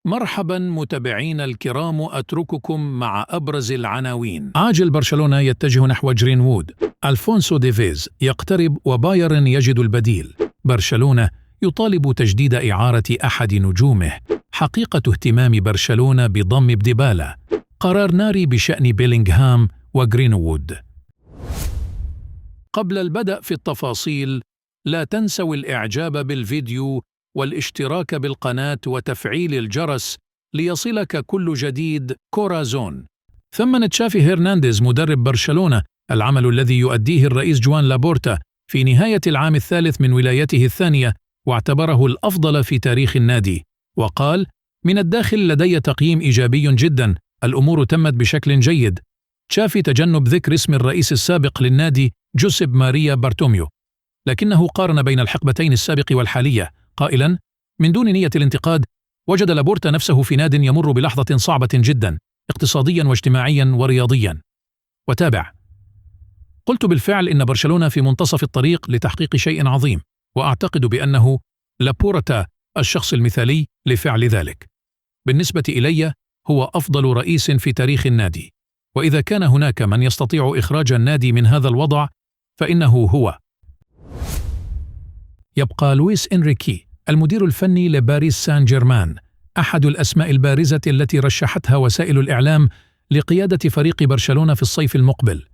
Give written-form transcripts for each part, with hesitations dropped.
مرحبا متابعينا الكرام، أترككم مع أبرز العناوين. عاجل برشلونة يتجه نحو جرينوود، ألفونسو ديفيز يقترب وبايرن يجد البديل، برشلونة يطالب تجديد إعارة أحد نجومه، حقيقة اهتمام برشلونة بضم ديبالا، قرار ناري بشأن بيلينغهام وجرينوود. قبل البدء في التفاصيل، لا تنسوا الإعجاب بالفيديو والاشتراك بالقناة وتفعيل الجرس ليصلك كل جديد. كورازون. ثمن تشافي هرنانديز مدرب برشلونة العمل الذي يؤديه الرئيس جوان لابورتا في نهاية العام الثالث من ولايته الثانية، واعتبره الأفضل في تاريخ النادي، وقال: من الداخل لدي تقييم إيجابي جدا، الأمور تمت بشكل جيد. تشافي تجنب ذكر اسم الرئيس السابق للنادي جوسيب ماريا بارتوميو، لكنه قارن بين الحقبتين السابق والحالية قائلا: من دون نية الانتقاد، وجد لابورتا نفسه في ناد يمر بلحظة صعبة جدا اقتصاديا واجتماعيا ورياضيا. وتابع: قلت بالفعل إن برشلونة في منتصف الطريق لتحقيق شيء عظيم، وأعتقد بأنه لابورتا الشخص المثالي لفعل ذلك. بالنسبة إلي هو أفضل رئيس في تاريخ النادي، وإذا كان هناك من يستطيع إخراج النادي من هذا الوضع فإنه هو. يبقى لويس إنريكي المدير الفني لباريس سان جيرمان أحد الأسماء البارزة التي رشحتها وسائل الإعلام لقيادة فريق برشلونة في الصيف المقبل،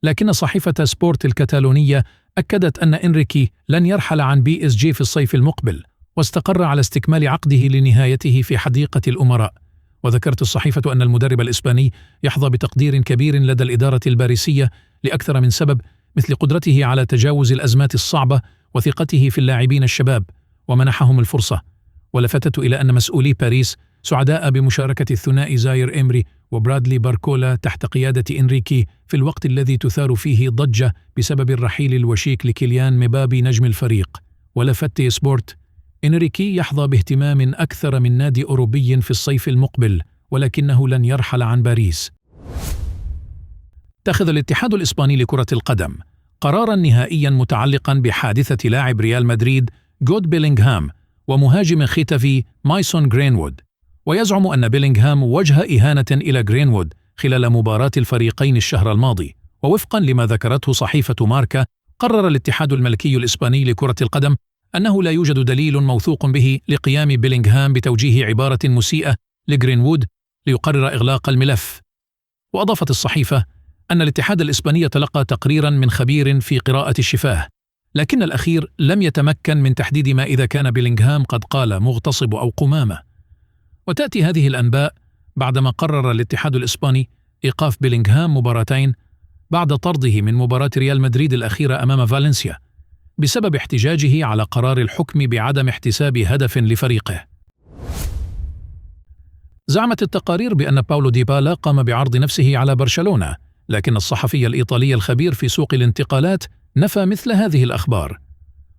لكن صحيفة سبورت الكتالونية أكدت أن إنريكي لن يرحل عن PSG في الصيف المقبل، واستقر على استكمال عقده لنهايته في حديقة الأمراء. وذكرت الصحيفة أن المدرب الإسباني يحظى بتقدير كبير لدى الإدارة الباريسية لأكثر من سبب، مثل قدرته على تجاوز الأزمات الصعبة وثقته في اللاعبين الشباب ومنحهم الفرصة. ولفتت إلى أن مسؤولي باريس سعداء بمشاركة الثنائي زاير إمري وبرادلي باركولا تحت قيادة إنريكي في الوقت الذي تثار فيه ضجة بسبب الرحيل الوشيك لكيليان مبابي نجم الفريق. ولفت سبورت: إنريكي يحظى باهتمام أكثر من نادي أوروبي في الصيف المقبل، ولكنه لن يرحل عن باريس. اتخذ الاتحاد الإسباني لكرة القدم قراراً نهائياً متعلقاً بحادثة لاعب ريال مدريد جود بيلينغهام ومهاجم ختافي مايسون جرينوود، ويزعم أن بيلينغهام وجه إهانة إلى جرينوود خلال مباراة الفريقين الشهر الماضي. ووفقاً لما ذكرته صحيفة ماركا، قرر الاتحاد الملكي الإسباني لكرة القدم أنه لا يوجد دليل موثوق به لقيام بيلينغهام بتوجيه عبارة مسيئة لجرينوود ليقرر إغلاق الملف. وأضافت الصحيفة أن الاتحاد الإسباني تلقى تقريراً من خبير في قراءة الشفاه، لكن الأخير لم يتمكن من تحديد ما إذا كان بيلينغهام قد قال مغتصب أو قمامة. وتأتي هذه الأنباء بعدما قرر الاتحاد الإسباني إيقاف بيلينغهام مباراتين بعد طرده من مباراة ريال مدريد الأخيرة أمام فالنسيا بسبب احتجاجه على قرار الحكم بعدم احتساب هدف لفريقه. زعمت التقارير بأن باولو ديبالا قام بعرض نفسه على برشلونة، لكن الصحفي الإيطالي الخبير في سوق الانتقالات نفى مثل هذه الأخبار.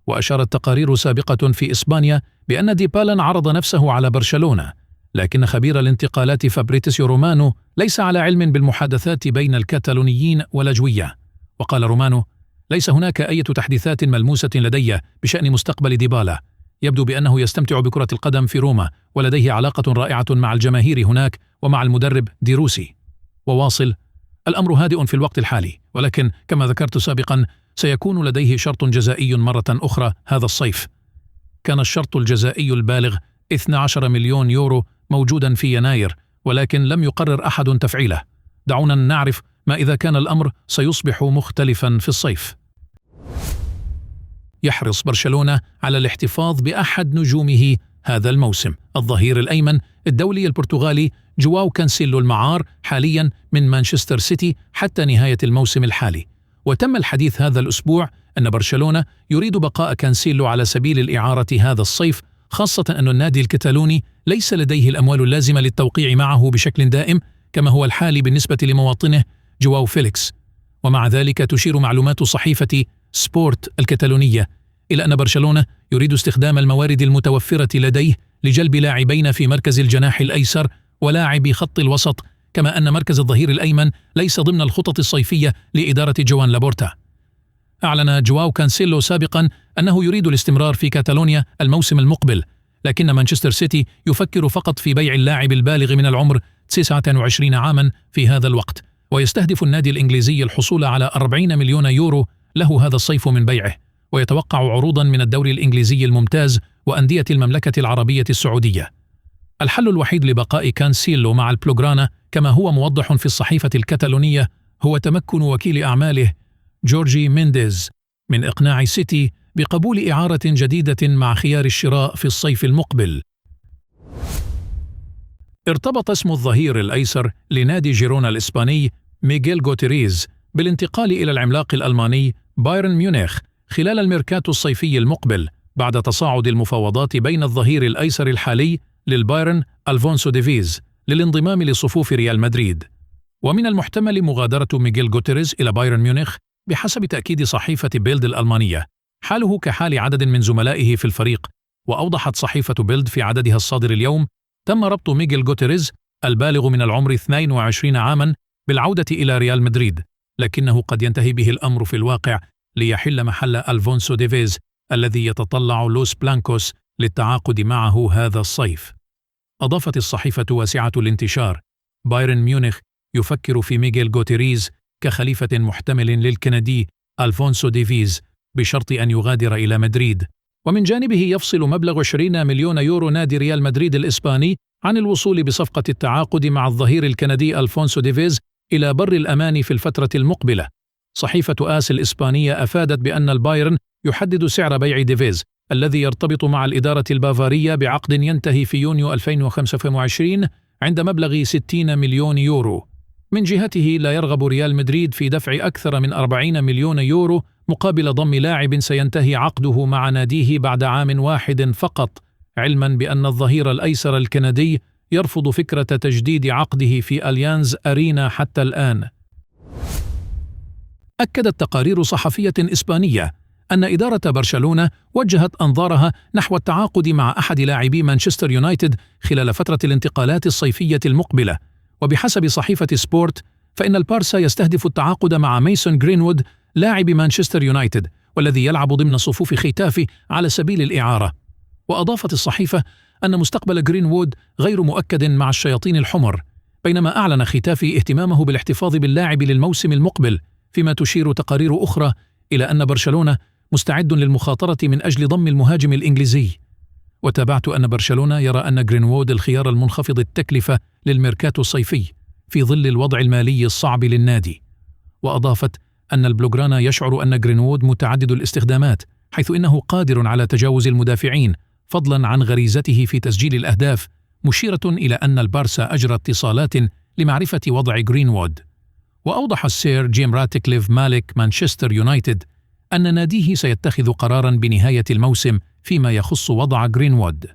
وأشارت تقارير سابقة في إسبانيا بأن ديبالا عرض نفسه على برشلونة، لكن خبير الانتقالات فابريتسيو رومانو ليس على علم بالمحادثات بين الكتالونيين والأجوية. وقال رومانو: ليس هناك أي تحديثات ملموسة لدي بشأن مستقبل ديبالا، يبدو بأنه يستمتع بكرة القدم في روما ولديه علاقة رائعة مع الجماهير هناك ومع المدرب دي روسي. وواصل: الأمر هادئ في الوقت الحالي، ولكن كما ذكرت سابقا سيكون لديه شرط جزائي مرة أخرى هذا الصيف. كان الشرط الجزائي البالغ 12 مليون يورو موجودا في يناير، ولكن لم يقرر أحد تفعيله. دعونا نعرف ما إذا كان الأمر سيصبح مختلفا في الصيف. يحرص برشلونة على الاحتفاظ بأحد نجومه هذا الموسم، الظهير الأيمن الدولي البرتغالي جواو كانسيلو المعار، حاليا من مانشستر سيتي حتى نهاية الموسم الحالي. وتم الحديث هذا الأسبوع أن برشلونة يريد بقاء كانسيلو على سبيل الإعارة هذا الصيف، خاصة أن النادي الكتالوني ليس لديه الأموال اللازمة للتوقيع معه بشكل دائم كما هو الحال بالنسبة لمواطنه جواو فيليكس. ومع ذلك تشير معلومات صحيفة سبورت الكتالونية إلى أن برشلونة يريد استخدام الموارد المتوفرة لديه لجلب لاعبين في مركز الجناح الأيسر ولاعب خط الوسط، كما أن مركز الظهير الأيمن ليس ضمن الخطط الصيفية لإدارة جوان لابورتا. أعلن جواو كانسيلو سابقا أنه يريد الاستمرار في كاتالونيا الموسم المقبل، لكن مانشستر سيتي يفكر فقط في بيع اللاعب البالغ من العمر 29 عاما في هذا الوقت، ويستهدف النادي الإنجليزي الحصول على 40 مليون يورو له هذا الصيف من بيعه، ويتوقع عروضا من الدوري الإنجليزي الممتاز وأندية المملكة العربية السعودية. الحل الوحيد لبقاء كانسيلو مع البلوغرانا كما هو موضح في الصحيفة الكتالونية هو تمكن وكيل أعماله جورجي مينديز من إقناع سيتي بقبول إعارة جديدة مع خيار الشراء في الصيف المقبل. ارتبط اسم الظهير الأيسر لنادي جيرونا الإسباني ميغيل غوتيريز بالانتقال إلى العملاق الألماني بايرن ميونخ خلال الميركاتو الصيفي المقبل، بعد تصاعد المفاوضات بين الظهير الأيسر الحالي للبايرن ألفونسو ديفيز للانضمام لصفوف ريال مدريد. ومن المحتمل مغادرة ميغيل غوتيريز إلى بايرن ميونخ بحسب تأكيد صحيفة بيلد الألمانية، حاله كحال عدد من زملائه في الفريق. وأوضحت صحيفة بيلد في عددها الصادر اليوم: تم ربط ميغيل غوتيريز البالغ من العمر 22 عاما بالعودة إلى ريال مدريد، لكنه قد ينتهي به الأمر في الواقع ليحل محل ألفونسو ديفيز الذي يتطلع لوس بلانكوس للتعاقد معه هذا الصيف. أضافت الصحيفة واسعة الانتشار: بايرن ميونخ يفكر في ميغيل غوتيريز كخليفة محتمل للكندي ألفونسو ديفيز بشرط أن يغادر إلى مدريد. ومن جانبه يفصل مبلغ 20 مليون يورو نادي ريال مدريد الإسباني عن الوصول بصفقة التعاقد مع الظهير الكندي ألفونسو ديفيز إلى بر الأمان في الفترة المقبلة. صحيفة آس الإسبانية أفادت بأن البايرن يحدد سعر بيع ديفيز الذي يرتبط مع الإدارة البافارية بعقد ينتهي في يونيو 2025 عند مبلغ 60 مليون يورو. من جهته لا يرغب ريال مدريد في دفع أكثر من 40 مليون يورو مقابل ضم لاعب سينتهي عقده مع ناديه بعد عام واحد فقط، علما بأن الظهير الأيسر الكندي يرفض فكرة تجديد عقده في أليانز أرينا حتى الآن. أكدت تقارير صحفية إسبانية أن إدارة برشلونة وجهت أنظارها نحو التعاقد مع أحد لاعبي مانشستر يونايتد خلال فترة الانتقالات الصيفية المقبلة. وبحسب صحيفة سبورت فإن البارسا يستهدف التعاقد مع ميسون جرينوود لاعب مانشستر يونايتد والذي يلعب ضمن صفوف ختافي على سبيل الإعارة. وأضافت الصحيفة أن مستقبل جرينوود غير مؤكد مع الشياطين الحمر، بينما أعلن ختافي اهتمامه بالاحتفاظ باللاعب للموسم المقبل، فيما تشير تقارير أخرى إلى أن برشلونة مستعد للمخاطرة من أجل ضم المهاجم الإنجليزي. وتابعت أن برشلونة يرى أن جرينوود الخيار المنخفض التكلفة للميركاتو الصيفي في ظل الوضع المالي الصعب للنادي. وأضافت أن البلوغرانا يشعر أن جرينوود متعدد الاستخدامات، حيث إنه قادر على تجاوز المدافعين فضلا عن غريزته في تسجيل الأهداف، مشيرة إلى أن البارسا أجرى اتصالات لمعرفة وضع جرينوود. وأوضح السير جيم راتكليف مالك مانشستر يونايتد أن ناديه سيتخذ قراراً بنهاية الموسم فيما يخص وضع جرينوود.